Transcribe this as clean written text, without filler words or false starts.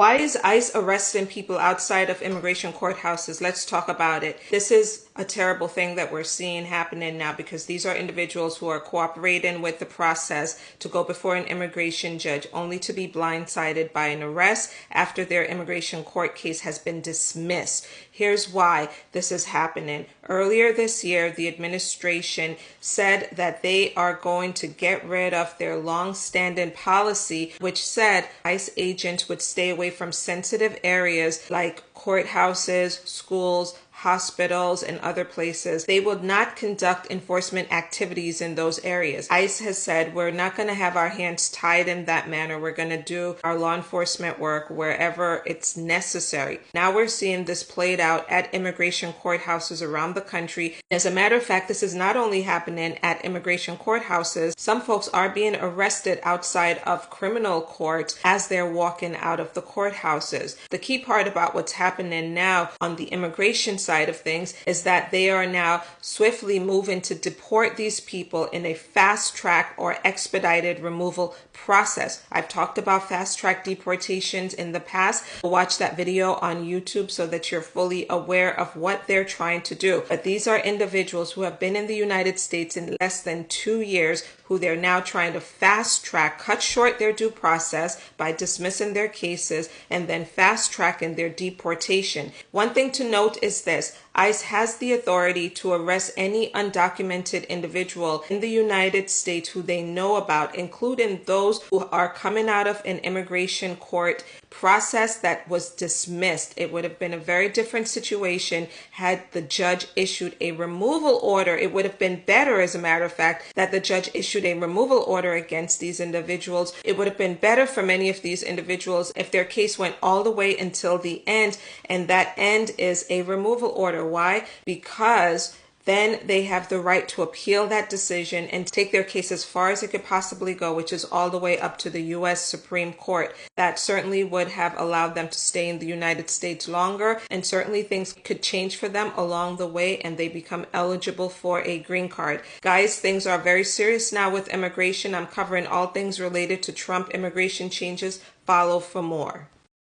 Why is ICE arresting people outside of immigration courthouses? Let's talk about it. This is a terrible thing that we're seeing happening now because these are individuals who are cooperating with the process to go before an immigration judge only to be blindsided by an arrest after their immigration court case has been dismissed. Here's why this is happening. Earlier this year, the administration said that they are going to get rid of their long-standing policy, which said ICE agents would stay away from sensitive areas like courthouses, schools, hospitals, and other places. They will not conduct enforcement activities in those areas. ICE has said we're not going to have our hands tied in that manner. We're going to do our law enforcement work wherever it's necessary. Now we're seeing this played out at immigration courthouses around the country. As a matter of fact, this is not only happening at immigration courthouses. Some folks are being arrested outside of criminal courts as they're walking out of the courthouses. The key part about what's happening now on the immigration side of things is that they are now swiftly moving to deport these people in a fast track or expedited removal process. I've talked about fast track deportations in the past. Watch that video on YouTube so that you're fully aware of what they're trying to do. But these are individuals who have been in the United States in less than 2 years, who they're now trying to fast track, cut short their due process by dismissing their cases and then fast tracking their deportation. One thing to note is this: ICE has the authority to arrest any undocumented individual in the United States who they know about, including those who are coming out of an immigration court process that was dismissed. It would have been a very different situation had the judge issued a removal order. It would have been better, as a matter of fact, that the judge issued a removal order against these individuals. It would have been better for many of these individuals if their case went all the way until the end, and that end is a removal order. Why? Because then they have the right to appeal that decision and take their case as far as it could possibly go, which is all the way up to the U.S. Supreme Court. That certainly would have allowed them to stay in the United States longer, and certainly things could change for them along the way and they become eligible for a green card. Guys, things are very serious now with immigration. I'm covering all things related to Trump immigration changes. Follow for more.